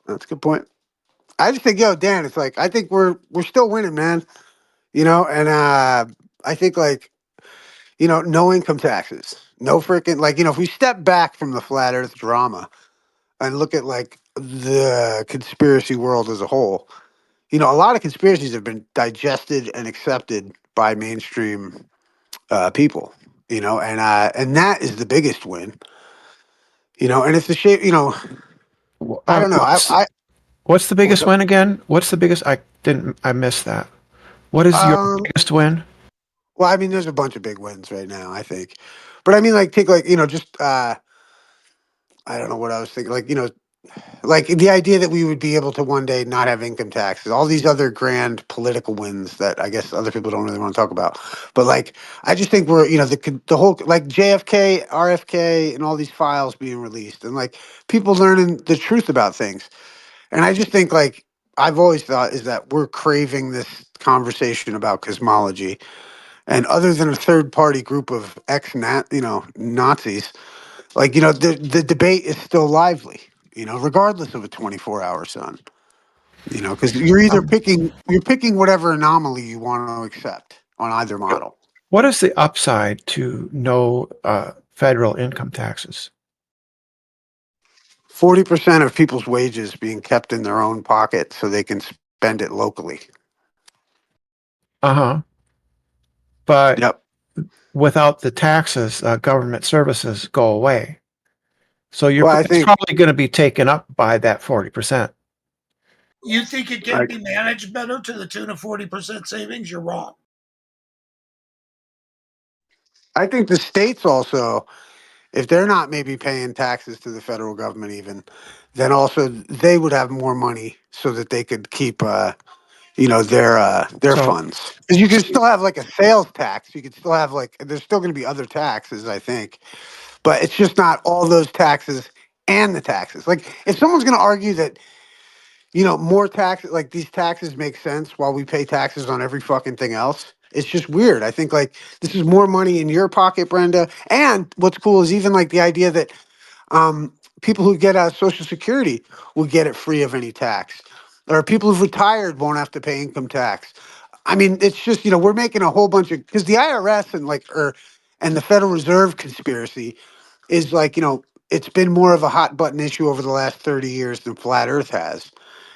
That's a good point. I just think, yo, Dan, it's like I think we're still winning, man. You know, and I think like no income taxes, no freaking like if we step back from the flat Earth drama and look at like the conspiracy world as a whole, a lot of conspiracies have been digested and accepted by mainstream people. And that is the biggest win. And it's the shape. I don't know. What's I what's the what's biggest up? win again? What's the biggest? I missed that. What is your Um, biggest win? well, I mean, there's a bunch of big wins right now, I think, but I mean, like, take like just I don't know what I was thinking, like like the idea that we would be able to one day not have income taxes, all these other grand political wins that I guess other people don't really want to talk about. But like, I just think we're, the whole like JFK, RFK, and all these files being released, and like people learning the truth about things. And I just think like I've always thought is that we're craving this conversation about cosmology, and other than a third party group of Nazis, like the debate is still lively, regardless of a 24-hour sun, because Um, you're picking whatever anomaly you want to accept on either model. what is the upside to no federal income taxes? 40% of people's wages being kept in their own pocket so they can spend it locally. Uh-huh. But Yep. without the taxes, government services go away. So Well, I it's think probably going to be taken up by that 40%. You think it can like be managed better to the tune of 40% savings? You're wrong. I think the states also, if they're not maybe paying taxes to the federal government even, then also they would have more money so that they could keep their So funds, because you can still have like a sales tax, you could still have like there's still going to be other taxes, I think, but it's just not all those taxes and the taxes. Like if someone's going to argue that more taxes, like these taxes make sense while we pay taxes on every fucking thing else, it's just weird. I think like this is more money in your pocket, Brenda. And what's cool is even like the idea that um, people who get out Social Security will get it free of any tax, or people who've retired won't have to pay income tax. I mean, it's just we're making a whole bunch of, because the IRS and the Federal Reserve conspiracy is like it's been more of a hot button issue over the last 30 years than flat Earth has.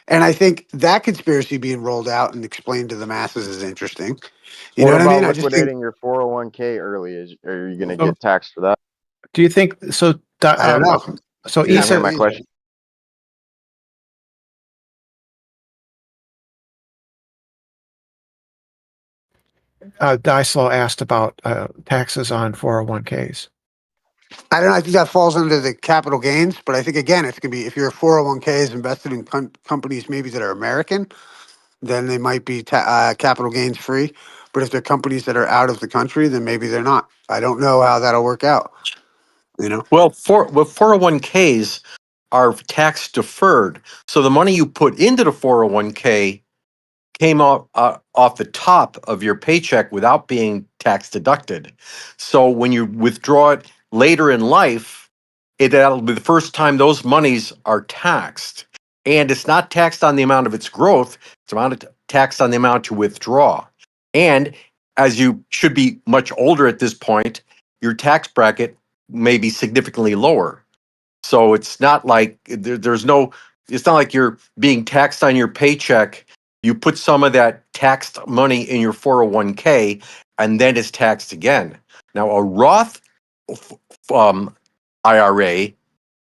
And I think that conspiracy being rolled out and explained to the masses is interesting. You know What what I about mean? I just think liquidating your 401k early? Are you going to so get taxed for that? do you think so? I don't know. So You'd You have didn't hear to Issa, my answer. question. Dyslo asked about taxes on 401ks. I don't know. I think that falls under the capital gains, but I think again, it's gonna be if your 401k is invested in companies maybe that are American, then they might be capital gains free. But if they're companies that are out of the country, then maybe they're not. I don't know how that'll work out. You know. Well, 401ks are tax deferred. So the money you put into the 401k came off the top of your paycheck without being tax deducted. So when you withdraw it later in life, that'll be the first time those monies are taxed. And it's not taxed on the amount of its growth, taxed on the amount to withdraw. And as you should be much older at this point, your tax bracket may be significantly lower. So it's not like it's not like you're being taxed on your paycheck. You put some of that taxed money in your 401k and then it's taxed again. Now, a Roth IRA,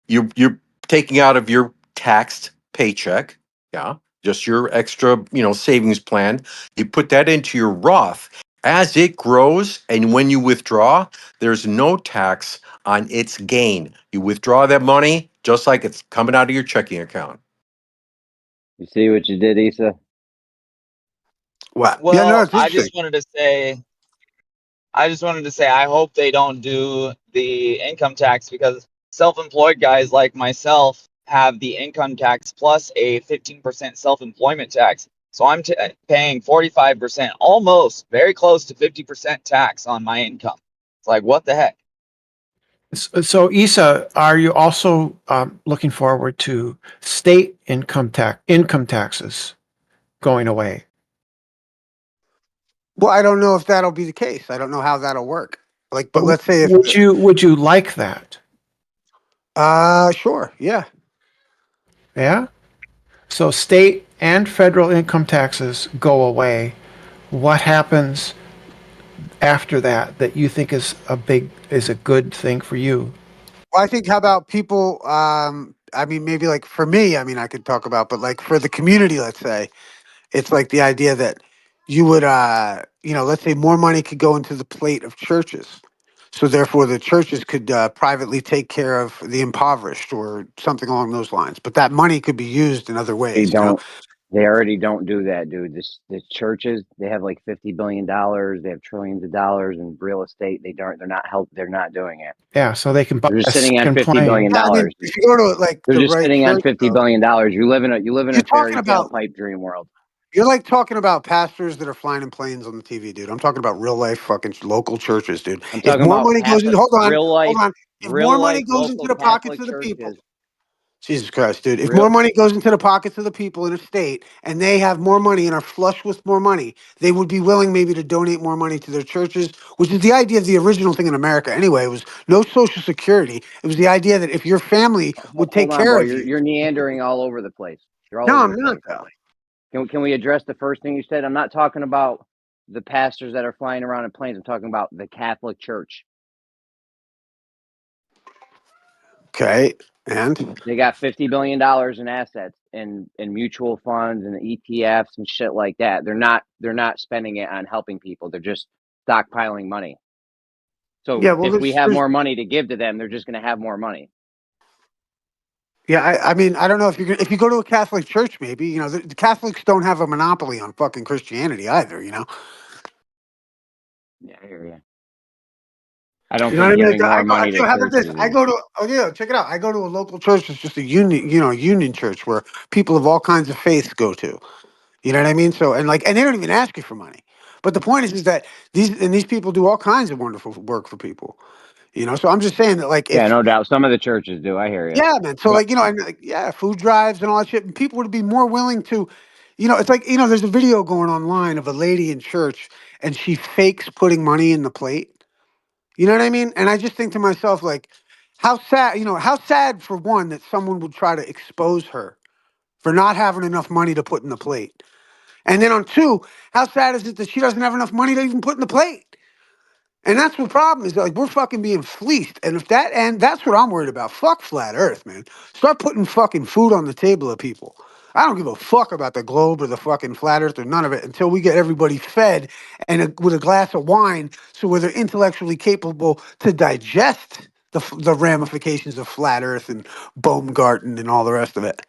you're taking out of your taxed paycheck, yeah, just your extra, savings plan. You put that into your Roth. As it grows and when you withdraw, there's no tax on its gain. You withdraw that money just like it's coming out of your checking account. You see what you did, Issa? What? Yeah, no, Well, it's interesting. I just wanted to say, I hope they don't do the income tax, because self-employed guys like myself have the income tax plus a 15% self-employment tax. So I'm paying 45%, almost very close to 50% tax on my income. It's like, what the heck? So Isa, are you also looking forward to state income taxes going away? Well, I don't know if that'll be the case. I don't know how that'll work. Like, but let's say if, Would you like that? sure, yeah. Yeah. So state and federal income taxes go away. What happens after that you think is a good thing for you? Well, I think how about people, I mean, maybe like for me, I mean, I could talk about, but like for the community, let's say, it's like the idea that you would, let's say more money could go into the plate of churches. So therefore, the churches could privately take care of the impoverished or something along those lines. But that money could be used in other They ways. don't. They already don't do that, dude. The churches, they have like $50 billion. They have trillions of dollars in real estate. They don't. They're not help. They're not doing it. Yeah, so they can buy They're a just sitting on second $50 plane. billion I mean, dollars. if you go to like They're the just right sitting on church, $50 though, billion dollars. You live in you're a talking fairy tale about pipe dream world. you're like talking about pastors that are flying in planes on the TV, dude. I'm talking about real life fucking local churches, dude. I'm If talking more about money goes in, Catholic, hold on. If more real money life goes into local the pockets Catholic of the people, churches. Jesus Christ, dude. If more Real. money goes into the pockets of the people in a state and they have more money and are flush with more money, they would be willing maybe to donate more money to their churches, which is the idea of the original thing in America anyway. It was no social security. It was the idea that if your family would take Hold on, care bro. of you. You're meandering all over the place. You're all No, over I'm the not place. though. Can we address the first thing you said? I'm not talking about the pastors that are flying around in planes. I'm talking about the Catholic Church. Okay. And They got $50 billion in assets and mutual funds and ETFs and shit like that. They're not spending it on helping people. They're just stockpiling money. So yeah, well if we have there's more money to give to them, they're just going to have more money. yeah, I mean, I don't know if if you go to a Catholic church, maybe, the Catholics don't have a monopoly on fucking Christianity either. Yeah, I hear you. I don't You know what think I mean? Like, giving more money to how about this? churches I is. go to, oh yeah, check it out. I go to a local church. It's just a union, a union church where people of all kinds of faiths go to. You know what I mean? So, and they don't even ask you for money. But the point is that these people do all kinds of wonderful work for people. So I'm just saying that, like, Yeah, if, no doubt. Some of the churches do. I hear you. yeah, man. So, But like, and like, yeah, food drives and all that shit. And people would be more willing to, it's like, there's a video going online of a lady in church and she fakes putting money in the plate. You know what I mean? And I just think to myself, like, how sad for one that someone would try to expose her for not having enough money to put in the plate. And then on two, how sad is it that she doesn't have enough money to even put in the plate? And that's the problem is like we're fucking being fleeced. And that's what I'm worried about. Fuck flat earth, man. Start putting fucking food on the table of people. I don't give a fuck about the globe or the fucking flat earth or none of it until we get everybody fed and with a glass of wine so where they're intellectually capable to digest the ramifications of flat earth and Baumgarten and all the rest of it.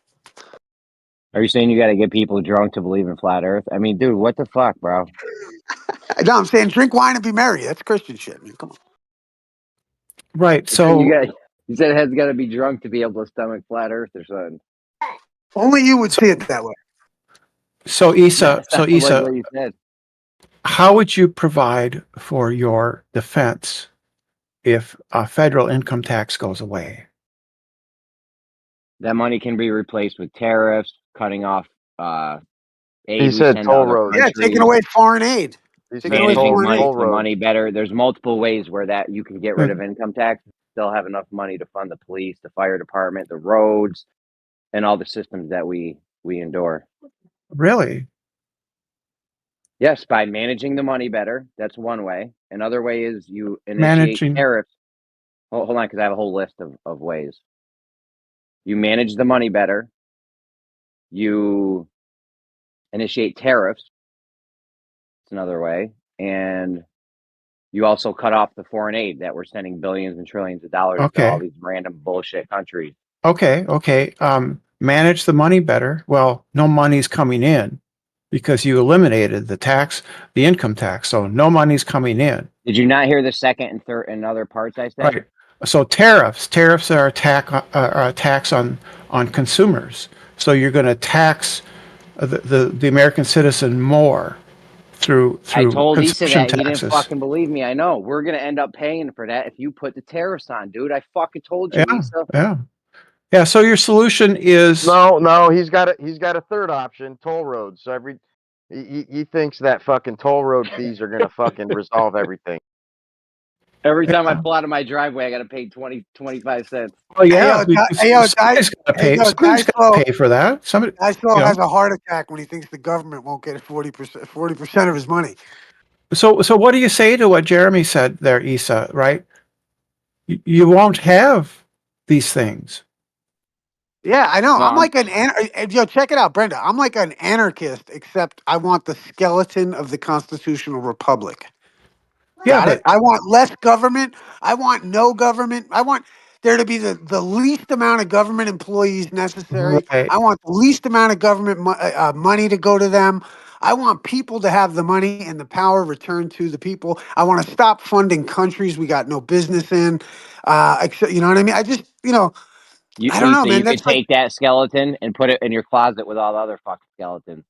are you saying you got to get people drunk to believe in flat Earth? I mean, dude, what the fuck, bro? No, I'm saying drink wine and be merry. That's Christian shit, man. Come on. Right. You So got. You said it has got to be drunk to be able to stomach flat Earth or something. Only you would see it that way. so Isa, That so sounded like Isa, what you said. how would you provide for your defense if a federal income tax goes away? That money can be replaced with tariffs, cutting off aid He we said send to toll other roads. Yeah, taking countries, away foreign aid. He Taking said away managing foreign aid. toll the roads. money better. There's multiple ways where that you can get rid Good. of income tax, still have enough money to fund the police, the fire department, the roads, and all the systems that we endure. Really? Yes, by managing the money better. That's one way. Another way is you initiate Managing. tariffs. Hold on, because I have a whole list of ways. You manage the money better. You initiate tariffs. It's another way. And you also cut off the foreign aid that we're sending billions and trillions of dollars to all Okay. these random bullshit countries. Okay. Manage the money better. Well, no money's coming in because you eliminated the income tax. So no money's coming in. Did you not hear the second and third and other parts I said? Right. So tariffs are a tax on consumers. So you're going to tax the American citizen more through I told Issa consumption that he didn't taxes. fucking believe me. I know. We're gonna end up paying for that if you put the tariffs on, dude. I fucking told you, Yeah, Issa. yeah. So your solution is No, he's got a third option, toll roads. So he thinks that fucking toll road fees are gonna fucking resolve everything. Every time I yeah. pull out of my driveway, I gotta pay 25 cents. Well, Hey yeah, yo, because hey yo, somebody's got to hey pay. yo, Somebody's got to pay for that. Somebody, Dyslow you know. has a heart attack when he thinks the government won't get 40% of his money. So what do you say to what Jeremy said there, Issa? Right? You won't have these things. Yeah, I know. No, I'm like yo, check it out, Brenda. I'm like an anarchist, except I want the skeleton of the constitutional republic. Yeah, Got it? but I want less government. I want no government. I want there to be the least amount of government employees necessary. right. I want the least amount of government money to go to them. I want people to have the money and the power returned to the people. I want to stop funding countries we got no business in. You know what I mean? I just, I don't know, Issa, man. you could That's like take that skeleton and put it in your closet with all the other fucking skeletons.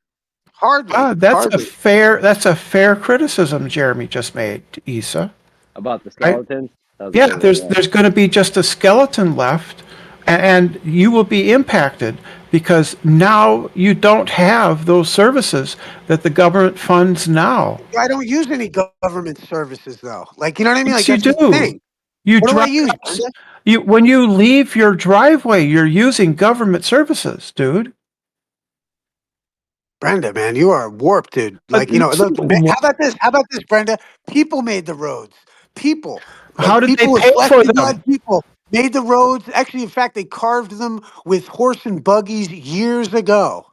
hardly, That's a hardly. fair criticism Jeremy just made, Issa. About the Right? skeletons? That was a Yeah, good one, yeah. there's going to be just a skeleton left, and you will be impacted because now you don't have those services that the government funds now. I don't use any government services though. Like, you know what I mean? Like Yes, you that's the do. thing. You What do I drive use, Brenda? you when you leave your driveway, you're using government services, dude. Brenda, man, you are warped, dude. Like, So look, how about this? How about this, Brenda? People made the roads. People, how like did they people with pay flesh for and blood them? people made the roads. Actually, in fact, they carved them with horse and buggies years ago.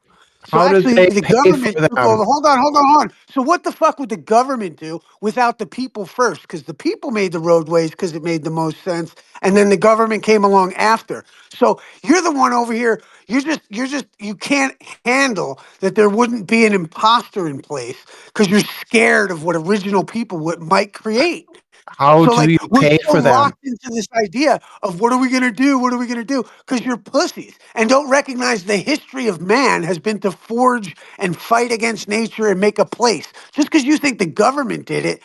So How did actually, they the pay for government took over. them? Hold on. So what the fuck would the government do without the people first? Because the people made the roadways because it made the most sense, and then the government came along after. So you're the one over here. You can't handle that there wouldn't be an imposter in place because you're scared of what original people might create. How So do like you we're pay so for them? locked into this idea of what are we gonna do? What are we gonna do? Because you're pussies and don't recognize the history of man has been to forge and fight against nature and make a place. Just because you think the government did it,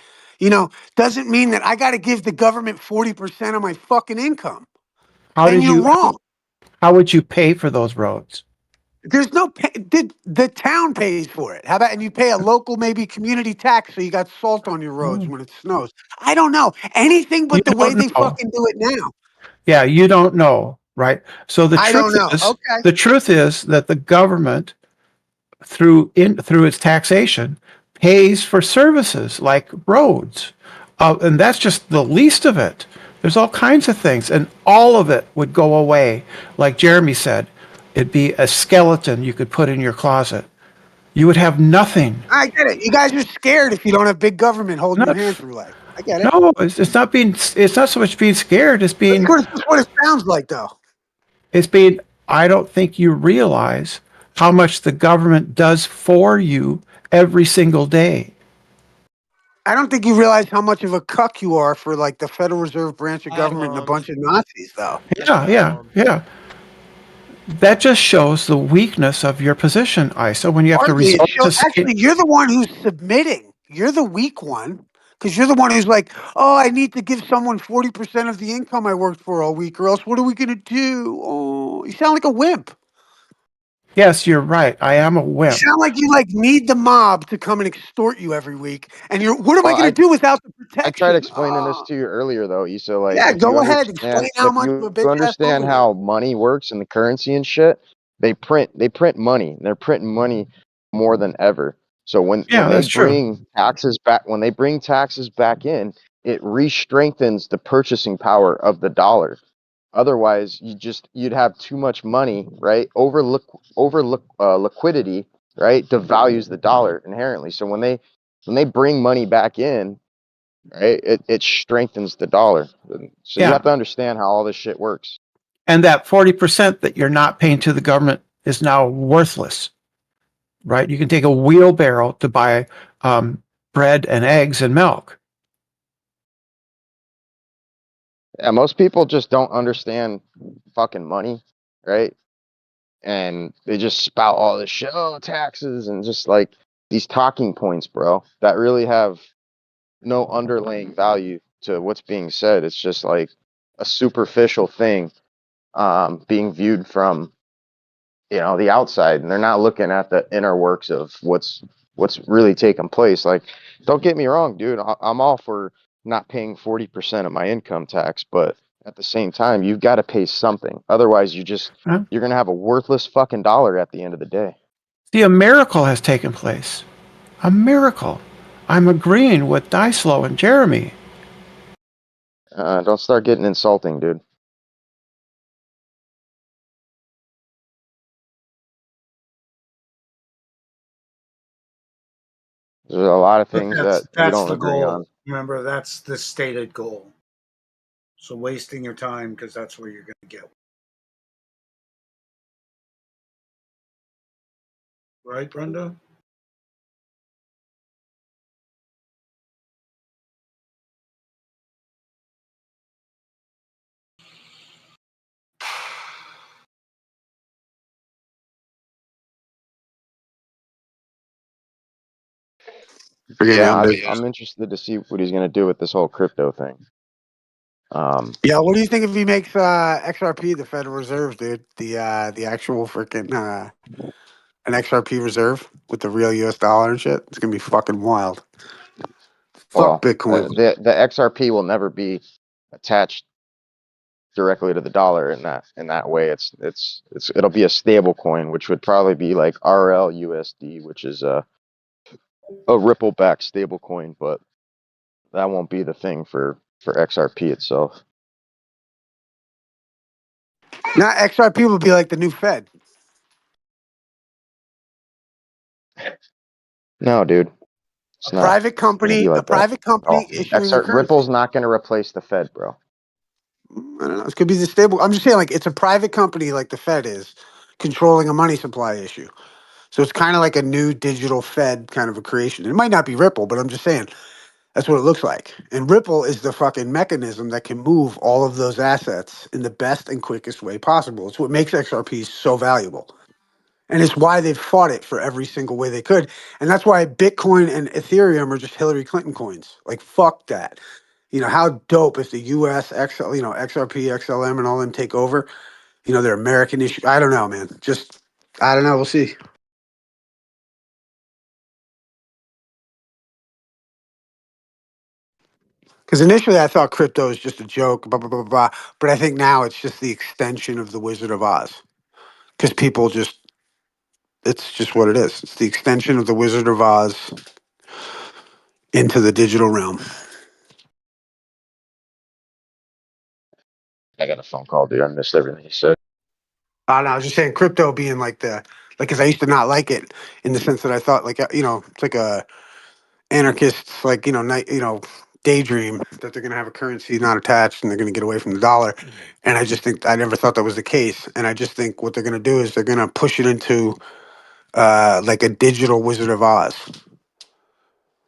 doesn't mean that I got to give the government 40% of my fucking income. How Then did you're you wrong. how would you pay for those roads? There's no the town pays for it. How about and you pay a local maybe community tax so you got salt on your roads Oh, when it snows. I don't know anything you but the way don't they know. fucking do it now. Yeah, you don't know, right? So I don't know. Okay. the truth is that the government through its taxation pays for services like roads. And that's just the least of it. There's all kinds of things, and all of it would go away. Like Jeremy said, it'd be a skeleton you could put in your closet. You would have nothing. I get it. You guys are scared if you don't have big government holding your Not, hand through life. I get it. no, it's not so much being scared, That's what it sounds like, though. it's being, I don't think you realize how much the government does for you every single day. I don't think you realize how much of a cuck you are for like the Federal Reserve branch of Hi, government and a bunch moms. of Nazis, though. Yeah. That just shows the weakness of your position, Isa, when you have to Hardly. resort to Actually, you're the one who's submitting. You're the weak one because you're the one who's like, oh, I need to give someone 40% of the income I worked for all week, or else what are we going to do? Oh, you sound like a wimp. yes, you're right. I am a You wimp. sound like you like need the mob to come and extort you every week. And what am I Well, going to do without the I tried protection? explaining this to you earlier, though, Issa. Like, Yeah, go ahead. Explain how if much of you a bitch ass understand homo you are. how money works and the currency and shit, they print money. They're printing money more than ever. So Yeah, that's true. when they bring taxes back in, it re-strengthens the purchasing power of the dollar. Otherwise, you'd have too much money, right? Liquidity, right? Devalues the dollar inherently. So when they bring money back in, right, it strengthens the dollar. So you Yeah. have to understand how all this shit works. And that 40% that you're not paying to the government is now worthless, right? You can take a wheelbarrow to buy bread and eggs and milk. Yeah, most people just don't understand fucking money, right? And they just spout all this shit, oh, taxes, and just like these talking points, bro, that really have no underlying value to what's being said. It's just like a superficial thing being viewed from the outside, and they're not looking at the inner works of what's really taking place. Like, don't get me wrong, dude, I'm all for not paying 40% of my income tax, but at the same time, you've got to pay something. Otherwise, Huh? you're gonna have a worthless fucking dollar at the end of the day. See, a miracle has taken place. A miracle. I'm agreeing with Dyslow and Jeremy. Don't start getting insulting, dude. There's a lot of But things that we that's don't the agree on. goal. Remember, that's the stated goal. So wasting your time because that's where you're going to get. Right, Brenda? Forget Yeah, him, but I'm interested to see what he's gonna do with this whole crypto thing. yeah. What do you think if he makes XRP the Federal Reserve, dude? The actual freaking an XRP reserve with the real US dollar and shit. It's gonna be fucking wild. Fuck Well, Bitcoin. the XRP will never be attached directly to the dollar in that way. It'll be a stable coin, which would probably be like RLUSD, which is a Ripple backed stable coin, but that won't be the thing for XRP itself. Now XRP will be like the new Fed. No, dude, it's A not private gonna be company, a like that. private company Oh, issuing the Ripple's currency. not gonna replace the Fed, bro. I don't know. It could be the stable. I'm just saying, like, it's a private company like the Fed is controlling a money supply issue. So it's kind of like a new digital Fed kind of a creation. It might not be Ripple, but I'm just saying that's what it looks like. And Ripple is the fucking mechanism that can move all of those assets in the best and quickest way possible. It's what makes XRP so valuable. And it's why they've fought it for every single way they could. And that's why Bitcoin and Ethereum are just Hillary Clinton coins. Like, fuck that. How dope if the US, XRP, XLM, and all them take over. They're American issue. I don't know, man. I don't know. We'll see. Because initially I thought crypto was just a joke, blah, blah, blah, blah. But I think now it's just the extension of the Wizard of Oz. Because it's just what it is. It's the extension of the Wizard of Oz into the digital realm. I got a phone call, dude. I missed everything you said. I was just saying crypto being because I used to not like it in the sense that I thought it's like a anarchists daydream that they're going to have a currency not attached and they're going to get away from the dollar. And I just think I never thought that was the case. And I just think what they're going to do is they're going to push it into like a digital Wizard of Oz.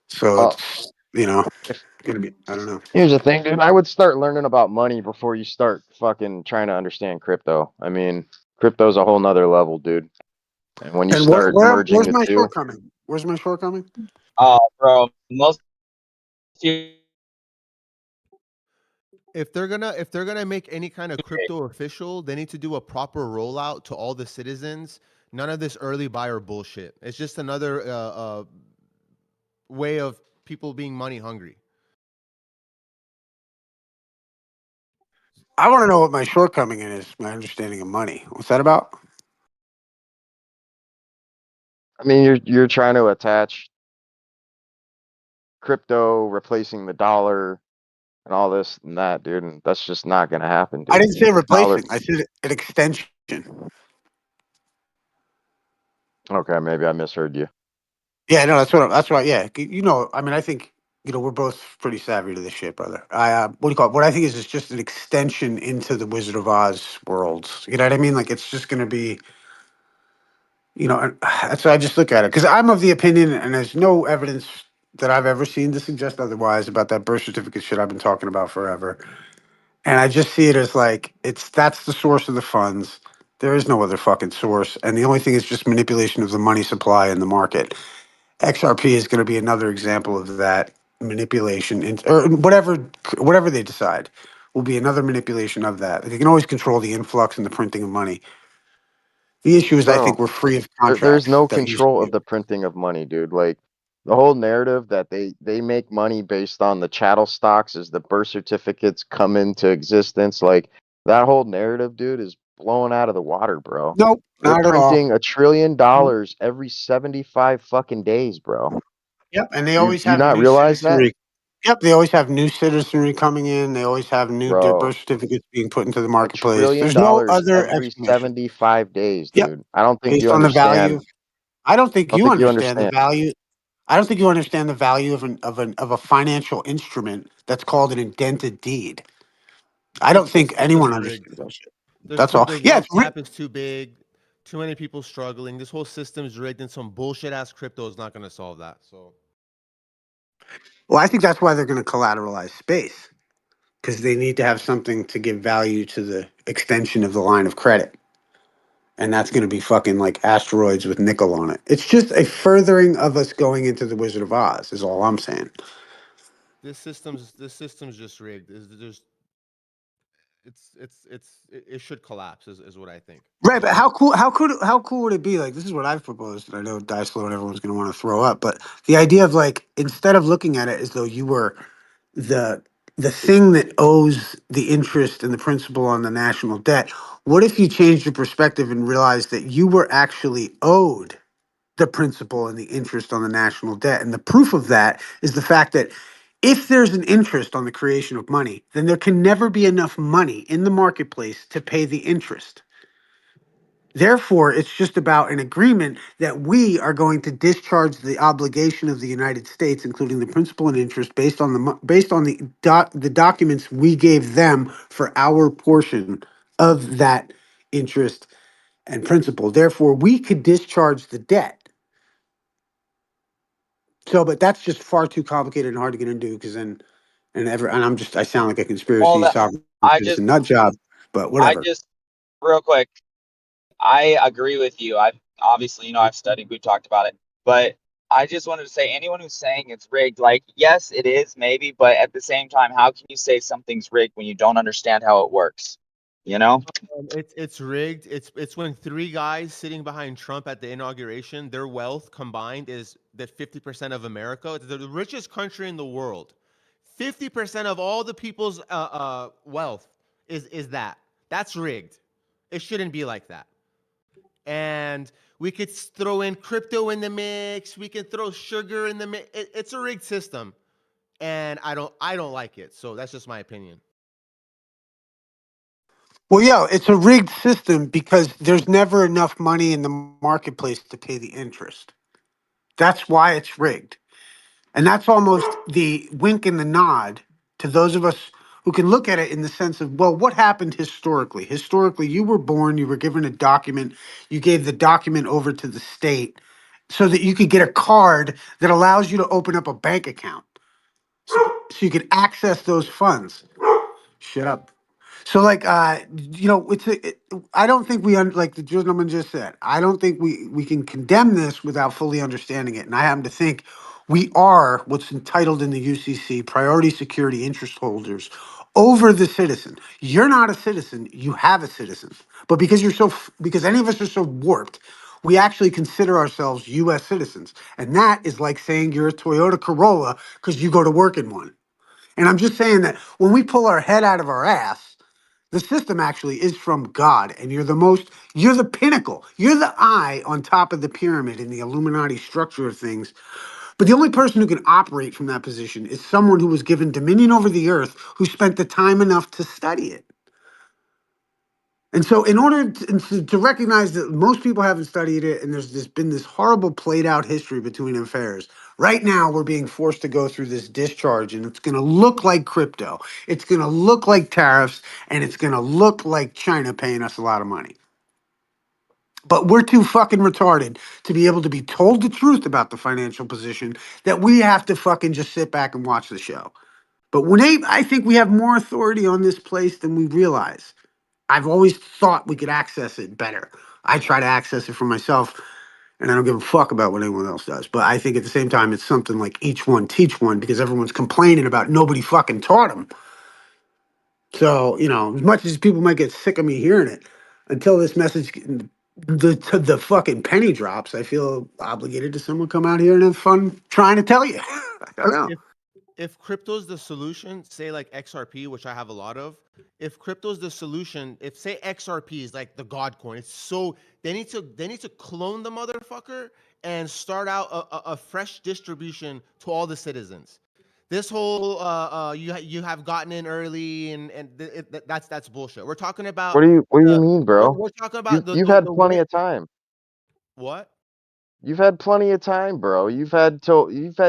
So Well, it's if going to be, I don't know. here's the thing, dude. I would start learning about money before you start fucking trying to understand crypto. I mean, crypto's a whole nother level, dude. And when you And start merging where's the my two, shortcoming? Where's my shortcoming? Bro, most people If they're gonna make any kind of crypto official, they need to do a proper rollout to all the citizens. None of this early buyer bullshit. It's just another way of people being money hungry. I want to know what my shortcoming is, my understanding of money. What's that about? I mean, you're trying to attach crypto replacing the dollar and all this and that, dude, and that's just not gonna happen, I dude. didn't say The dollar. replacing. I said an extension. Okay, maybe I misheard you. Yeah, no, that's what. Yeah, I mean, I think we're both pretty savvy to this shit, brother. What do you call it? What I think is it's just an extension into the Wizard of Oz world. You know what I mean? Like it's just going to be, and that's why I just look at it because I'm of the opinion, and there's no evidence that I've ever seen to suggest otherwise about that birth certificate shit I've been talking about forever. And I just see it as like that's the source of the funds. There is no other fucking source, and the only thing is just manipulation of the money supply in the market. XRP is going to be another example of that manipulation, or whatever they decide will be another manipulation of that. They can always control the influx and the printing of money. The issue is, I think Bro, we're free of there's contracts no that used to control be. of the printing of money, dude. Like the whole narrative that they make money based on the chattel stocks as the birth certificates come into existence. Like that whole narrative, dude, is blown out of the water, bro. Nope, They're not at all. printing $1 trillion Nope. every 75 fucking days, bro. Yep, and they Do always you have not new realize that? citizenry. Yep, they always have new citizenry coming in. They always have new Bro, birth certificates being put into the $1 marketplace. trillion There's no other every explanation. 75 days, Yep, dude. I don't think based you on the value. understand. I don't I think don't you think you understand the understand. value. I don't think you understand the value of a financial instrument that's called an indented deed. I don't This think system's anyone rigged. understands that shit. There's That's too all. big. Yeah, Wealth gap is too big. Too many people struggling. This whole system's rigged, and some bullshit ass crypto is not going to solve that. So well, I think that's why they're going to collateralize space, because they need to have something to give value to the extension of the line of credit. And that's going to be fucking like asteroids with nickel on it. It's just a furthering of us going into the Wizard of Oz, is all I'm saying. this system's just rigged. Is just it should collapse. Is what I think. Right, but how cool would it be? Like, this is what I've proposed, and I know Die Slow and everyone's going to want to throw up, but the idea of, like, instead of looking at it as though you were the the thing that owes the interest and the principal on the national debt, what if you changed your perspective and realized that you were actually owed the principal and the interest on the national debt? And the proof of that is the fact that if there's an interest on the creation of money, then there can never be enough money in the marketplace to pay the interest. Therefore, it's just about an agreement that we are going to discharge the obligation of the United States, including the principal and interest, based on the documents we gave them for our portion of that interest and principal. Therefore, we could discharge the debt. So, but that's just far too complicated and hard to get into, because then, and I sound like a Well, conspiracy that sovereign I citizen just nut job, but I whatever. just real quick, I agree with you. I've obviously, I've studied, we've talked about it, but I just wanted to say anyone who's saying it's rigged, like, yes, it is maybe, but at the same time, how can you say something's rigged when you don't understand how it works? You know? It's rigged. It's when three guys sitting behind Trump at the inauguration, their wealth combined is that 50% of America, it's the richest country in the world. 50% of all the people's wealth is that. That's rigged. It shouldn't be like that. And we could throw in crypto in the mix. We can throw sugar in the mix. It's a rigged system, and I don't like it. So that's just my opinion. Well, yeah, it's a rigged system because there's never enough money in the marketplace to pay the interest. That's why it's rigged. And that's almost the wink and the nod to those of us who can look at it in the sense of, well, what happened historically? Historically, you were born, you were given a document, you gave the document over to the state so that you could get a card that allows you to open up a bank account so you could access those funds. Shut up. So, like, I don't think like the gentleman just said, I don't think we can condemn this without fully understanding it. And I happen to think we are what's entitled in the UCC priority security interest holders over the citizen. You're not a citizen, you have a citizen. But because any of us are so warped, we actually consider ourselves US citizens. And that is like saying you're a Toyota Corolla because you go to work in one. And I'm just saying that when we pull our head out of our ass, the system actually is from God, and you're the pinnacle. You're the eye on top of the pyramid in the Illuminati structure of things. But the only person who can operate from that position is someone who was given dominion over the earth, who spent the time enough to study it. And so, in order to recognize that most people haven't studied it, and been this horrible played out history between affairs, right now we're being forced to go through this discharge, and it's going to look like crypto. It's going to look like tariffs, and it's going to look like China paying us a lot of money. But we're too fucking retarded to be able to be told the truth about the financial position that we have to fucking just sit back and watch the show. But I think we have more authority on this place than we realize. I've always thought we could access it better. I try to access it for myself, and I don't give a fuck about what anyone else does. But I think at the same time, it's something like each one teach one, because everyone's complaining about nobody fucking taught them. So, as much as people might get sick of me hearing it, until this message, the fucking penny drops, I feel obligated to someone come out here and have fun trying to tell you. I don't know. If crypto's the solution, say like XRP, which I have a lot of, if crypto's the solution, if say XRP is like the god coin, it's so they need to clone the motherfucker and start out a fresh distribution to all the citizens. This whole you have gotten in early and that's bullshit. We're talking about What do you the mean, bro? we're talking You about you've had the plenty of time. what? You've had plenty of time, bro. You've had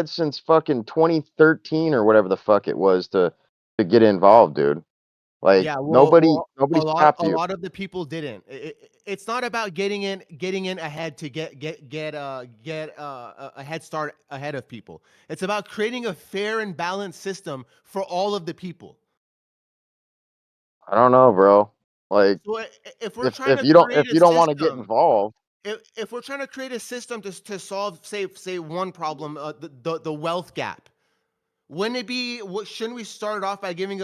since fucking 2013 or whatever the fuck it was to get involved, dude. Like Yeah, nobody a nobody lot stopped a you. lot of the people didn't. It's not about getting in ahead to get a head start ahead of people. It's about creating a fair and balanced system for all of the people. I don't know, bro. Like So if we're if trying if to you don't create if a you don't want to get system, involved, if we're trying to create a system to solve say one problem, the wealth gap, wouldn't it be? Shouldn't we start off by giving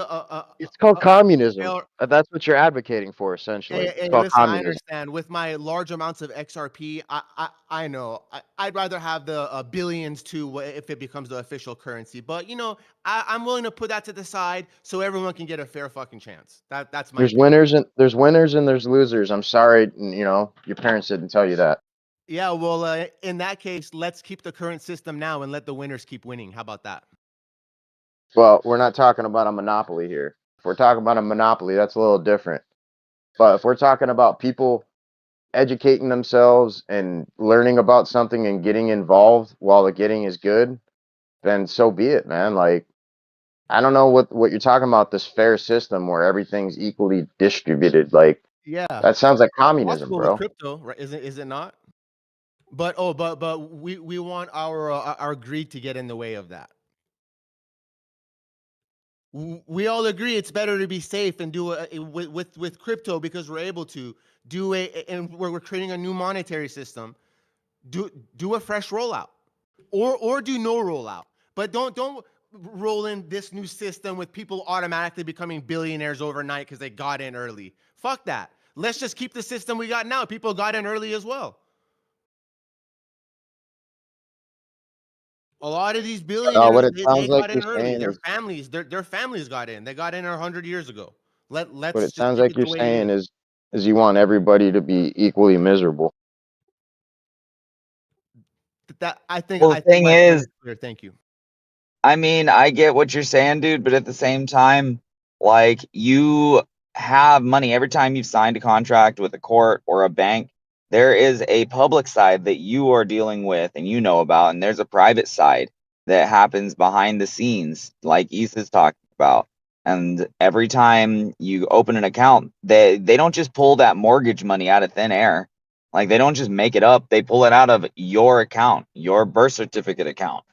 it's called a communism. fair. That's what you're advocating for, essentially. Hey, It's hey, called listen, I communism. understand. With my large amounts of XRP, I know. I'd rather have the billions too if it becomes the official currency. But I'm willing to put that to the side so everyone can get a fair fucking chance. That's my opinion. There's winners and there's losers. I'm sorry, your parents didn't tell you that. Yeah, well, in that case, let's keep the current system now and let the winners keep winning. How about that? Well, we're not talking about a monopoly here. If we're talking about a monopoly, that's a little different. But if we're talking about people educating themselves and learning about something and getting involved while the getting is good, then so be it, man. Like, I don't know what you're talking about, this fair system where everything's equally distributed. Like, Yeah, that sounds like it's communism, possible with bro. crypto, right? Is it not? But we want our greed to get in the way of that. We all agree it's better to be safe and do with crypto because we're able to do and we're creating a new monetary system. Do a fresh rollout, or do no rollout. But don't roll in this new system with people automatically becoming billionaires overnight because they got in early. Fuck that. Let's just keep the system we got now. People got in early as well. A lot of these billionaires, What it they sounds like got you're in early. saying Their is families, their families got in. They got in 100 years ago. what Let's it just sounds keep like it the you're way it saying is. is you want everybody to be equally miserable. That I think Well, the I think thing my point is, is clear. Thank you. I mean, I get what you're saying, dude, but at the same time, like you have money every time you've signed a contract with a court or a bank. There is a public side that you are dealing with and you know about, and there's a private side that happens behind the scenes, like Issa's talking about. And every time you open an account, they don't just pull that mortgage money out of thin air. Like they don't just make it up. They pull it out of your account, your birth certificate account,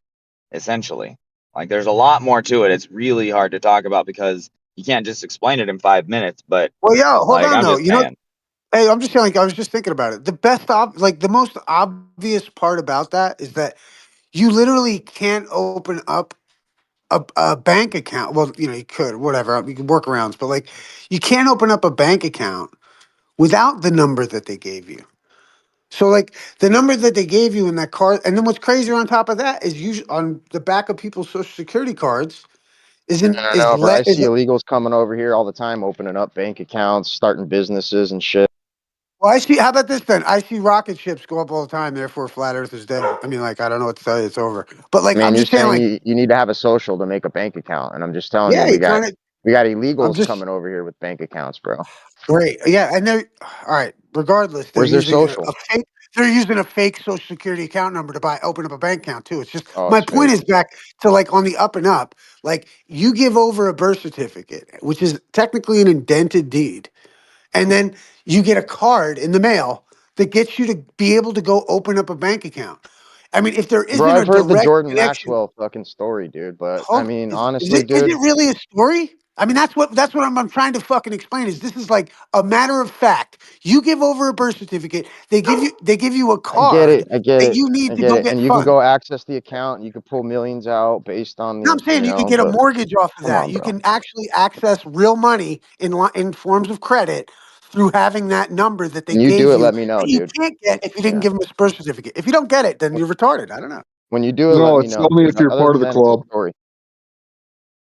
essentially. Like there's a lot more to it. It's really hard to talk about because you can't just explain it in 5 minutes. But Well, yo, hold like on I'm though. just saying, Hey, I'm just saying, like, I was just thinking about it. The most obvious part about that is that you literally can't open up a bank account. Well, you could, whatever, you can workarounds, but like, you can't open up a bank account without the number that they gave you. So, like, the number that they gave you in that card, and then what's crazier on top of that is usually on the back of people's social security cards I isn't don't is know, but I let is see illegals coming over here all the time, opening up bank accounts, starting businesses and shit. well, I see. How about this then? I see rocket ships go up all the time. Therefore, flat Earth is dead. I mean, like, I don't know what to tell you. It's over. But like, Man, I'm you're just saying, saying like, you need to have a social to make a bank account, and I'm just telling you, yeah, we you got kind of. we got I'm illegals just coming over here with bank accounts, bro. great. Yeah, and they're all right. Regardless, they're Where's their using social? a fake. They're using a fake social security account number to open up a bank account too. It's just Oh, my it's point fake. is back to like on the up and up. Like you give over a birth certificate, which is technically an indented deed, and then you get a card in the mail that gets you to be able to go open up a bank account. I mean, if there Bro, isn't a I've heard the direct Jordan connection, Maxwell fucking story, dude. But I hold, mean, is honestly, it dude, really a story? I mean, that's what I'm trying to fucking explain. Is this is like a matter of fact? You give over a birth certificate. They give you a I get card it. I get that it. you I need to get go it. get And you can funds. go access the account and you can pull millions out based on No, I'm the, saying you can get a but mortgage off of come that. on, You bro. can actually access real money in forms of credit through having that number that they When you do gave it, you let me know, that you dude. can't get if you didn't Yeah. give them a birth certificate. If you don't get it, then you're retarded. I don't know. When you do it, let No, me it's know. only if you're Other part of than the that, it's a club. story.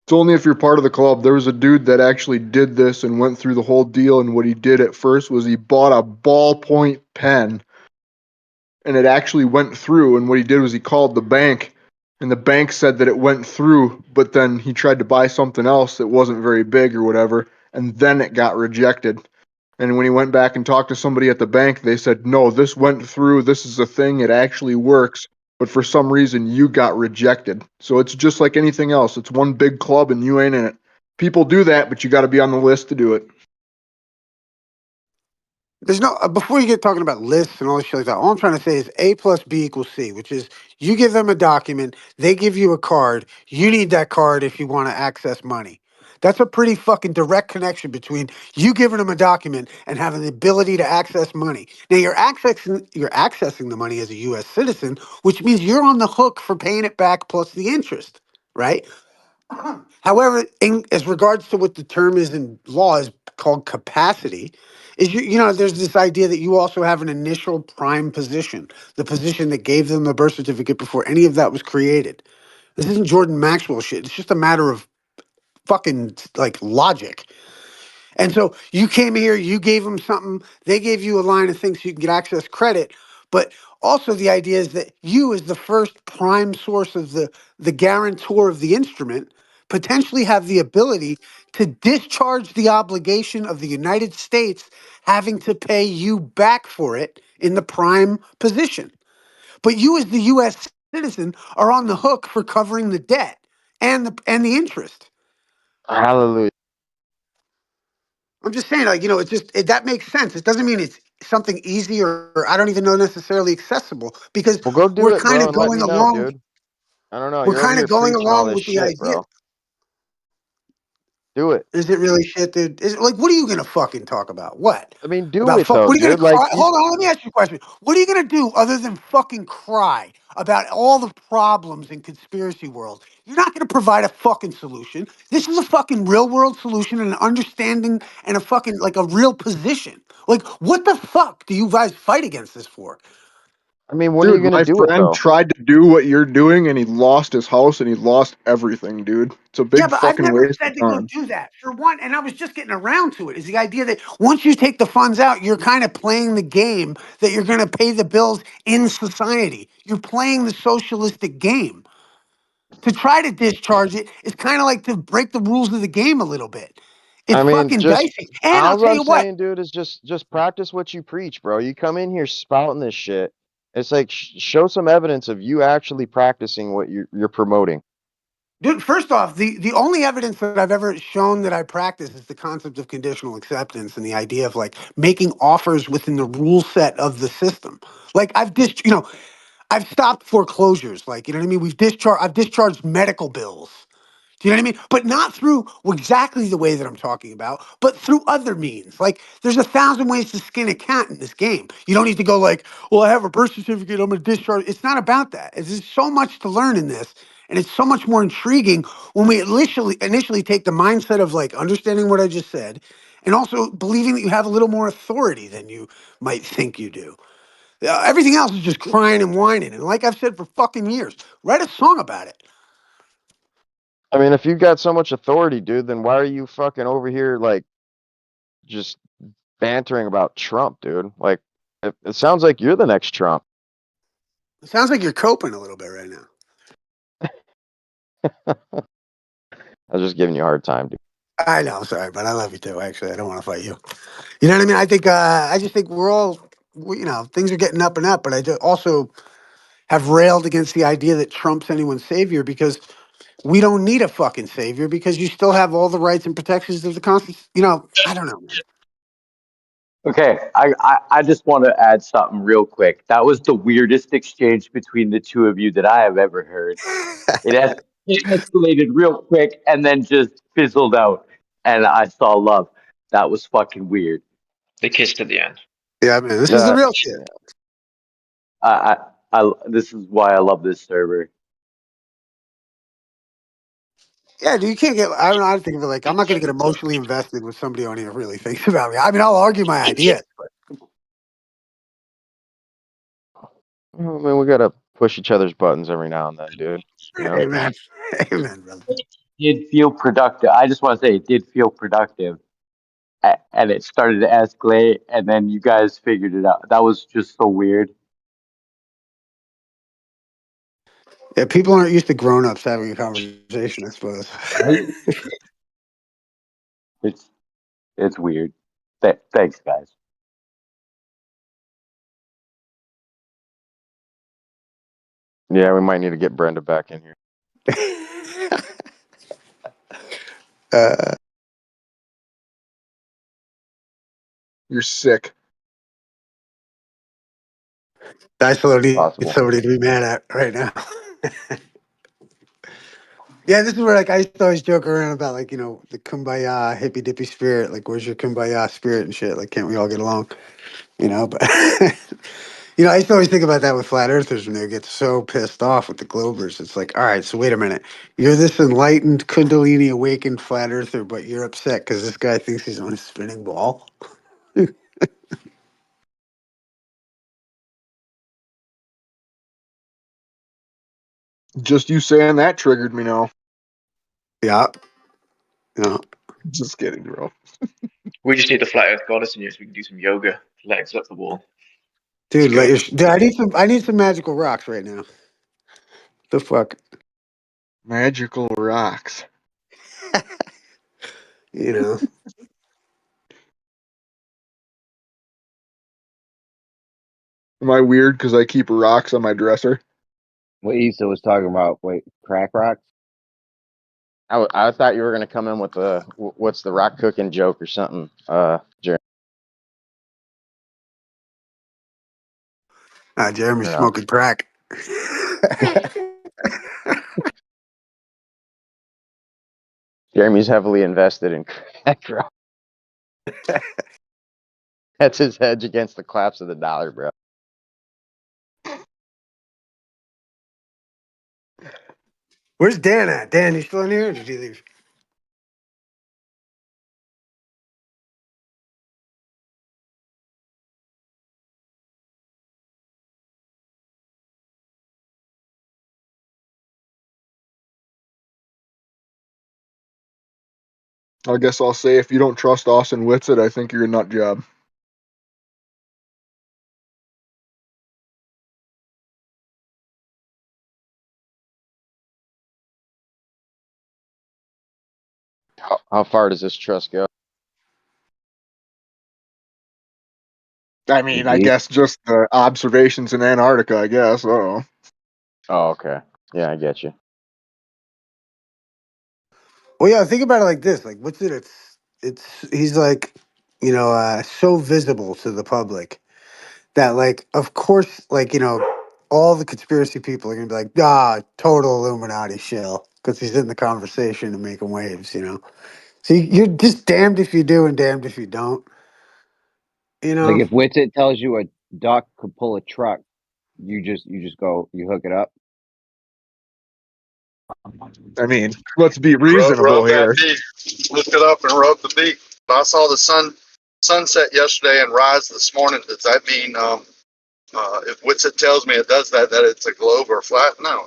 It's only if you're part of the club. There was a dude that actually did this and went through the whole deal. And what he did at first was he bought a ballpoint pen, and it actually went through. And what he did was he called the bank, and the bank said that it went through. But then he tried to buy something else that wasn't very big or whatever, and then it got rejected. And when he went back and talked to somebody at the bank, they said, no, this went through. This is a thing. It actually works. But for some reason, you got rejected. So it's just like anything else. It's one big club and you ain't in it. People do that, but you got to be on the list to do it. There's no before you get talking about lists and all this shit like that. All I'm trying to say is A plus B equals C, which is you give them a document, they give you a card. You need that card if you want to access money. That's a pretty fucking direct connection between you giving them a document and having the ability to access money. Now you're accessing the money as a U.S. citizen, which means you're on the hook for paying it back plus the interest, right? However, as regards to what the term is in law is called capacity, is there's this idea that you also have an initial prime position, the position that gave them the birth certificate before any of that was created. This isn't Jordan Maxwell shit. It's just a matter of fucking like logic. And so you came here, you gave them something, they gave you a line of things so you can get access credit. But also the idea is that you, as the first prime source of the guarantor of the instrument, potentially have the ability to discharge the obligation of the United States having to pay you back for it in the prime position. But you, as the US citizen, are on the hook for covering the debt and the interest. Hallelujah. I'm just saying, like, that makes sense. It doesn't mean it's something easy or I don't even know necessarily accessible because Well, go do we're it, kind bro, of and let going me know, along. dude. I don't know. We're You're over kind of here going preaching all along this with the shit, idea. bro. Do it. Is it really shit, dude? Is it, like, what are you gonna fucking talk about? What I mean, do about it fuck? though, What are you gonna dude. Like cry? you, Hold on, let me ask you a question. What are you gonna do other than fucking cry about all the problems in conspiracy world? You're not gonna provide a fucking solution. This is a fucking real world solution and an understanding and a fucking like a real position. Like, what the fuck do you guys fight against this for? I mean, when are you Dude, gonna my do it friend though? tried to do what you're doing and he lost his house and he lost everything, dude. It's a Yeah, big but I've fucking never waste of said to go time. do that. For one, and I was just getting around to it, is the idea that once you take the funds out, you're kind of playing the game that you're going to pay the bills in society. You're playing the socialistic game. To try to discharge it is kind of like to break the rules of the game a little bit. It's I mean, fucking just dicey. And I'll all tell I'm you what, saying, dude, is just practice what you preach, bro. You come in here spouting this shit. It's like show some evidence of you actually practicing what you're promoting. dude, first off, the only evidence that I've ever shown that I practice is the concept of conditional acceptance and the idea of like making offers within the rule set of the system. Like I've stopped foreclosures. Like, you know what I mean? I've discharged medical bills. Do you know what I mean? But not through exactly the way that I'm talking about, but through other means. Like, there's 1,000 ways to skin a cat in this game. You don't need to go like, well, I have a birth certificate, I'm going to discharge. It's not about that. There's so much to learn in this. And it's so much more intriguing when we initially take the mindset of like understanding what I just said and also believing that you have a little more authority than you might think you do. Everything else is just crying and whining. And like I've said for fucking years, write a song about it. I mean, if you've got so much authority, dude, then why are you fucking over here like just bantering about Trump, dude? Like, it sounds like you're the next Trump. It sounds like you're coping a little bit right now. I was just giving you a hard time, dude. I know, sorry, but I love you too. Actually, I don't want to fight you. You know what I mean? I just think things are getting up and up, but also have railed against the idea that Trump's anyone's savior because we don't need a fucking savior because you still have all the rights and protections of the Constitution. I don't know, man. Okay, I just want to add something real quick. That was the weirdest exchange between the two of you that I have ever heard. It escalated real quick and then just fizzled out. and I saw love. That was fucking weird. They kissed at the end. Yeah, man, this is the real shit. This is why I love this server. Yeah, dude, you can't get. I don't know. I think of it like I'm not going to get emotionally invested with somebody on here who really thinks about me. I mean, I'll argue my ideas, but I mean, we gotta push each other's buttons every now and then, dude. You know? amen, amen, brother. It did feel productive. I just want to say it did feel productive. And it started to escalate, and then you guys figured it out. That was just so weird. Yeah, people aren't used to grown-ups having a conversation, I suppose. Right? It's weird. Thanks, guys. Yeah, we might need to get Brenda back in here. You're sick. I still need Possible. somebody to be mad at right now. Yeah, this is where like I used to always joke around about like, the kumbaya hippy dippy spirit. Like, where's your kumbaya spirit and shit? Like, can't we all get along? But I used to always think about that with flat earthers when they get so pissed off with the Globers. It's like, all right, so wait a minute. You're this enlightened Kundalini awakened flat earther, but you're upset because this guy thinks he's on a spinning ball. Just you saying that triggered me now. Yeah. Yeah. Just kidding, bro. We just need the flat Earth goddess in here so we can do some yoga. Legs up the wall. Dude, Let's go. dude, I need some magical rocks right now. The fuck? Magical rocks. You know. Am I weird because I keep rocks on my dresser? What Issa was talking about? Wait, crack rocks? I thought you were gonna come in with what's the rock cooking joke or something, Jeremy. Jeremy's No. smoking crack. Jeremy's heavily invested in crack rock. That's his hedge against the collapse of the dollar, bro. Where's Dan at? Dan, you still in here or did he leave? I guess I'll say if you don't trust Austin Whitsitt, I think you're a nut job. How far does this trust go? I mean, I Deep. guess just the observations in Antarctica, I guess. Oh. Oh, okay. Yeah, I get you. Well, yeah, think about it like this. Like, what's it? He's like, so visible to the public that, like, of course, like, all the conspiracy people are gonna be like, total Illuminati shill, because he's in the conversation and making waves. So you're just damned if you do and damned if you don't. Like if Witsit tells you a duck could pull a truck, you just go, you hook it up. I mean, let's be Rub reasonable that here. beak. Lift it up and rub the beak. I saw the sunset yesterday and rise this morning. Does that mean if Witsit tells me it does that it's a globe or flat? No,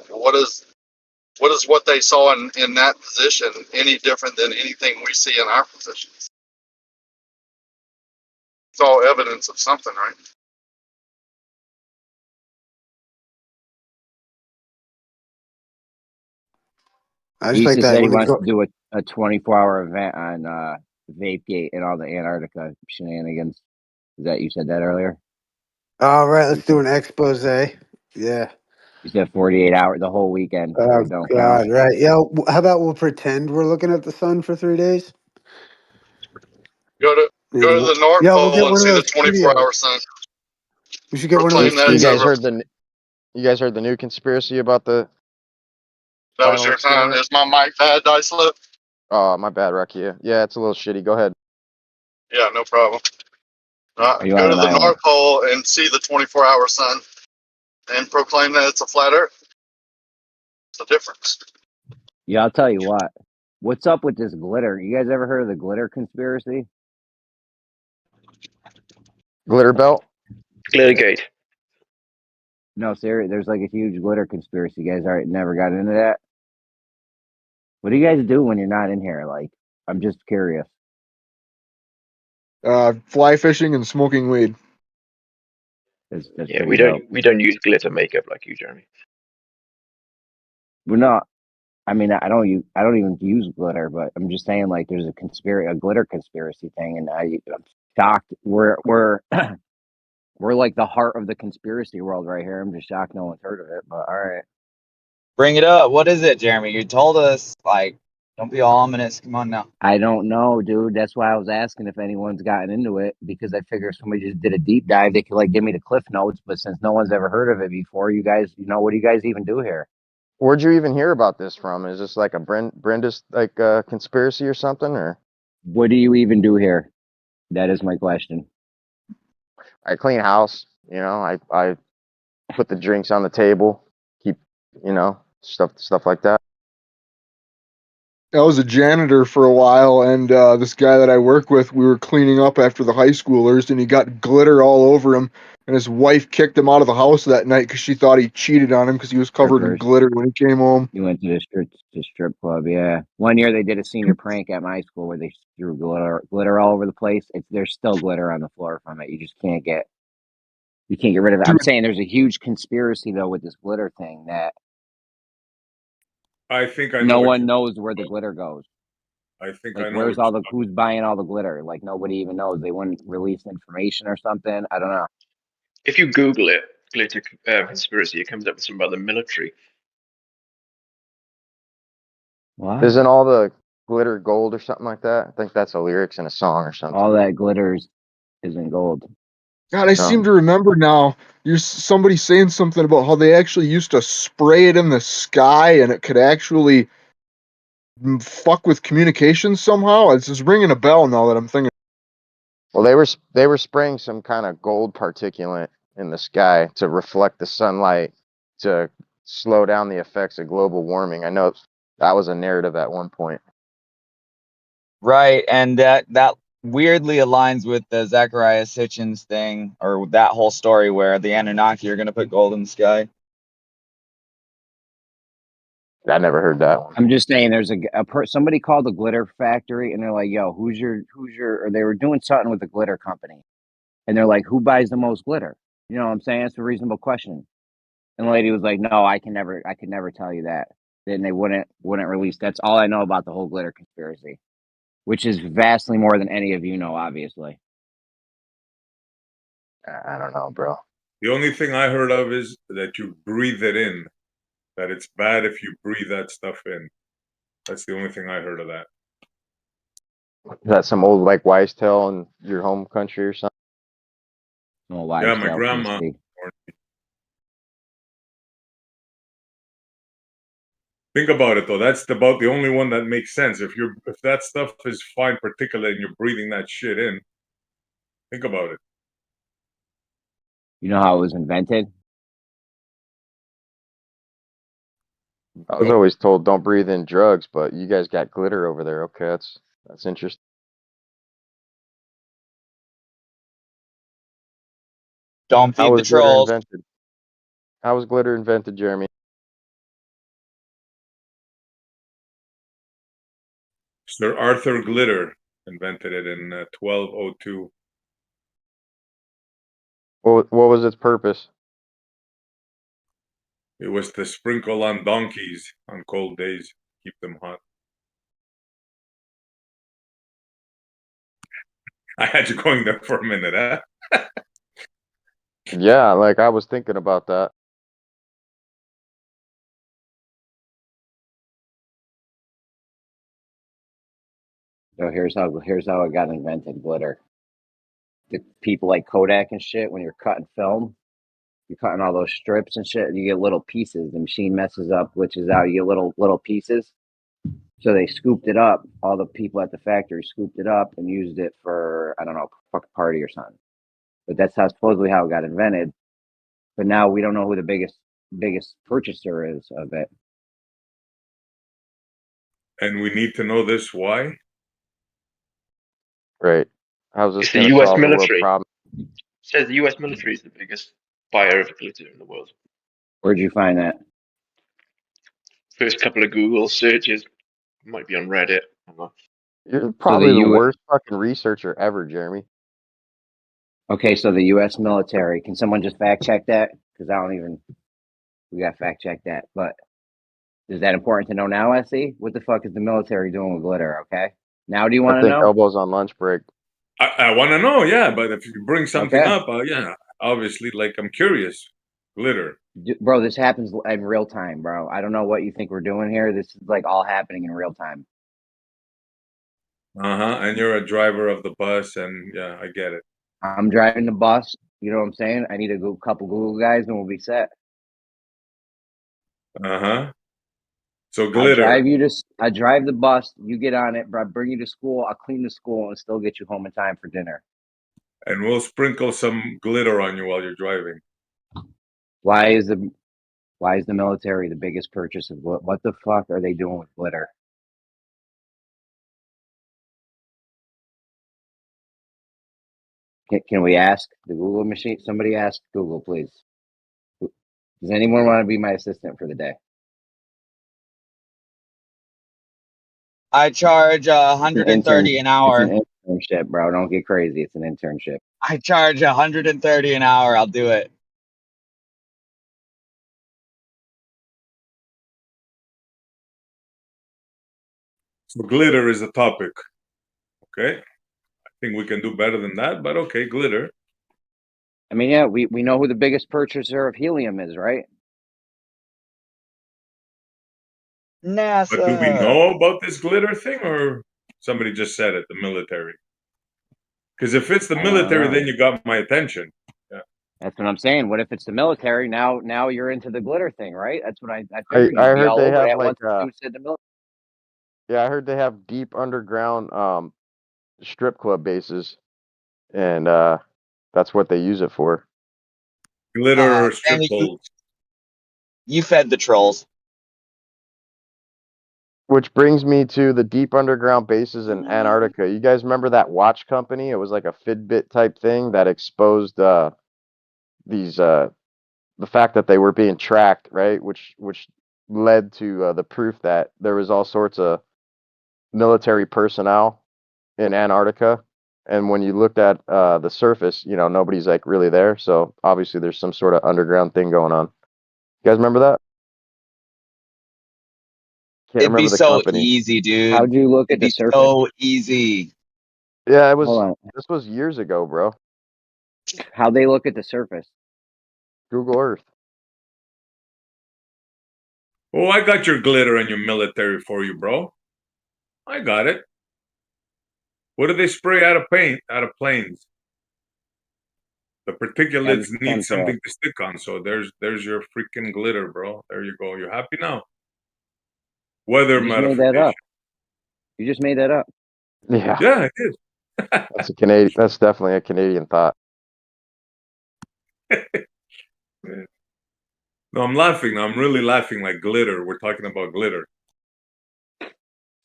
what is what they saw in that position any different than anything we see in our positions? It's all evidence of something, right? I just like Issa that said he when they wants go. to do a 24-hour event on Vapegate and all the Antarctica shenanigans. Is that you said that earlier? All right, let's do an expose. Yeah. You said 48 hours, the whole weekend, so Oh it don't count. God, right? Yeah. How about we'll pretend we're looking at the sun for 3 days? Go to the North Yeah, we'll get Pole and one of see the those 24-hour studios. sun. We should get one of Proclaim those that You it's guys over. studios. heard the new conspiracy about the That was final your time. experiment? Is my mic bad, Dice Lip? Oh, my bad, Rakia. Yeah, it's a little shitty. Go ahead. Yeah, no problem. Are you Go on to an the island? North Pole and see the 24-hour sun and proclaim that it's a flat Earth. It's the difference. Yeah, I'll tell you what. What's up with this glitter? You guys ever heard of the glitter conspiracy? Glitter belt. Glittergate. No, seriously, there's like a huge glitter conspiracy. You guys already never got into that? What do you guys do when you're not in here? Like, I'm just curious. Fly fishing and smoking weed. That's Yeah, pretty dope. we don't use glitter makeup like you, Jeremy. We're not. I mean, I don't even use glitter, but I'm just saying, like, there's a glitter conspiracy thing, and I'm shocked. We're we're like the heart of the conspiracy world right here. I'm just shocked no one's heard of it. But all right, Bring it up. What is it, Jeremy? You told us. Like, don't be all ominous. Come on now. I don't know, dude. That's why I was asking if anyone's gotten into it, because I figure if somebody just did a deep dive, they could like give me the cliff notes. But since no one's ever heard of it before, you guys, what do you guys even do here? Where'd you even hear about this from? Is this like a Brenda's like conspiracy or something? Or What do you even do here? That is my question. I clean house. I put the drinks on the table. Keep stuff like that. I was a janitor for a while, and this guy that I work with, we were cleaning up after the high schoolers, and he got glitter all over him. And his wife kicked him out of the house that night because she thought he cheated on him because he was covered in Strippers. glitter when he came home. You went to the strip club, yeah. One year they did a senior prank at my school where they threw glitter all over the place. There's still glitter on the floor from it. You just can't get rid of it. I'm saying there's a huge conspiracy though with this glitter thing that I think I know no what one you're knows where the glitter goes. I think Like I know what who's buying all the glitter? Like nobody even knows. They wouldn't release information or something. I don't know. If you Google it, glitter conspiracy, it comes up with something about the military. What? Isn't all the glitter gold or something like that? I think that's the lyrics in a song or something. All that glitters isn't gold. God, I seem to remember now. Somebody saying something about how they actually used to spray it in the sky, and it could actually fuck with communications somehow. It's just ringing a bell now that I'm thinking. Well, they were spraying some kind of gold particulate in the sky to reflect the sunlight to slow down the effects of global warming. I know that was a narrative at one point. Right, and that weirdly aligns with the Zachariah Sitchin's thing, or that whole story where the Anunnaki are going to put gold in the sky. I never heard that one. I'm just saying, there's somebody called the glitter factory, and they're like, "Yo, or they were doing something with the glitter company, and they're like, who buys the most glitter? You know what I'm saying? It's a reasonable question." And the lady was like, "No, I could never tell you that." Then they wouldn't release. That's all I know about the whole glitter conspiracy, which is vastly more than any of you know, obviously. I don't know, bro. The only thing I heard of is that you breathe it in. That it's bad if you breathe that stuff in. That's the only thing I heard of that. Is that some old like wise tale in your home country or something? No, Yeah, my grandma. Think about it though. That's about the only one that makes sense. If that stuff is fine particulate and you're breathing that shit in, think about it. You know how it was invented? I was always told don't breathe in drugs, but you guys got glitter over there. Okay, that's interesting. Don't feed the trolls. How was glitter invented, Jeremy? Sir Arthur Glitter invented it in 1202. What was its purpose? It was to sprinkle on donkeys on cold days, keep them hot. I had you going there for a minute, huh? Yeah, like I was thinking about that. So here's how it got invented, glitter. The people like Kodak and shit, when you're cutting film, you're cutting all those strips and shit, and you get little pieces. The machine messes up, glitches out, you get little pieces. So they scooped it up. All the people at the factory scooped it up and used it for, I don't know, fuck party or something. But that's how supposedly how it got invented. But now we don't know who the biggest purchaser is of it. And we need to know this why? Right. How's this It's the going to U.S. solve the world military. problem? It says the U.S. military is the biggest buyer of glitter in the world. Where'd you find that? First couple of Google searches might be on Reddit. I'm not- You're So probably the worst fucking researcher ever, Jeremy. Okay, so the U.S. military. Can someone just fact check that? Because I don't even. We got to fact check that. But is that important to know now, SE? What the fuck is the military doing with glitter? Okay. Now do you I want to think know? Elbow's on lunch break. I want to know, yeah, but if you bring something Okay. up, yeah, obviously, like I'm curious. Glitter. Bro, this happens in real time, bro. I don't know what you think we're doing here. This is like all happening in real time. And you're a driver of the bus, and yeah, I get it. I'm driving the bus. You know what I'm saying? I need a couple Google guys, and we'll be set. So glitter. I drive the bus. You get on it, bro. I bring you to school. I'll clean the school and still get you home in time for dinner. And we'll sprinkle some glitter on you while you're driving. Why is the military the biggest purchase of what the fuck are they doing with glitter? Can we ask the Google machine? Somebody ask Google, please. Does anyone want to be my assistant for the day? I charge 130 an hour. It's an internship, bro. Don't get crazy. It's an internship. I charge 130 an hour. I'll do it. So glitter is the topic. Okay. I think we can do better than that, but okay, glitter. I mean, yeah, we know who the biggest purchaser of helium is, right? NASA. But do we know about this glitter thing, or somebody just said it, the military? Because if it's the military, then you got my attention. Yeah. That's what I'm saying. What if it's the military? Now you're into the glitter thing, right? That's what I I figured you'd be heard all they over have that like once you said the military. yeah, I heard they have deep underground strip club bases, and that's what they use it for. Glitter or strip Danny, holes. you fed the trolls. Which brings me to the deep underground bases in Antarctica. You guys remember that watch company? It was like a Fitbit type thing that exposed these the fact that they were being tracked, right? Which led to the proof that there was all sorts of military personnel in Antarctica. And when you looked at the surface, you know, nobody's like really there. So obviously there's some sort of underground thing going on. You guys remember that? Can't It'd be remember the so company. easy, dude. How'd you look It'd at the be surface? so easy. Yeah, it was. Hold on. This was years ago, bro. How'd they look at the surface? Google Earth. Oh, I got your glitter and your military for you, bro. I got it. What do they spray out of planes? The particulates need something to stick on. So there's your freaking glitter, bro. There you go. You're happy now. Weather modification. You just made that up. Yeah. Yeah, I did. That's a Canadian. That's definitely a Canadian thought. No, I'm laughing. I'm really laughing like glitter. We're talking about glitter.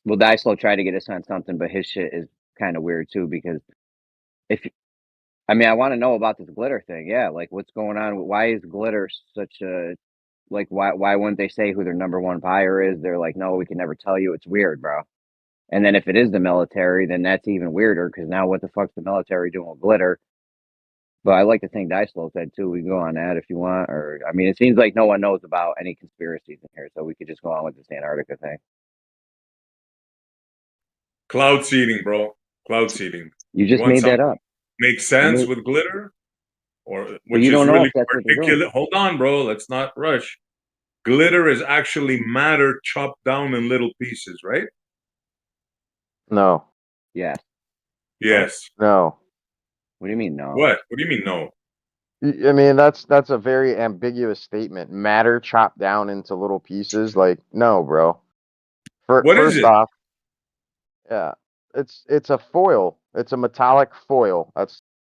Well, Dyslow tried to get us on something, but his shit is kind of weird too. Because I want to know about this glitter thing. Yeah, like what's going on? Why is glitter such a like? Why wouldn't they say who their number one buyer is? They're like, no, we can never tell you. It's weird, bro. And then if it is the military, then that's even weirder because now what the fuck's the military doing with glitter? But I like to think Dyslow said too. We can go on that if you want, or it seems like no one knows about any conspiracies in here, so we could just go on with this Antarctica thing. Cloud seeding, bro. Cloud seeding. You just made that up. Makes sense with glitter, or which you is don't know really if that's particular. Hold on, bro. Let's not rush. Glitter is actually matter chopped down in little pieces, right? No. Yes. Yes. No. What do you mean no? What? What do you mean no? I mean that's a very ambiguous statement. Matter chopped down into little pieces. Like no, bro. What is First it? off, yeah, it's a foil. It's a metallic foil. That's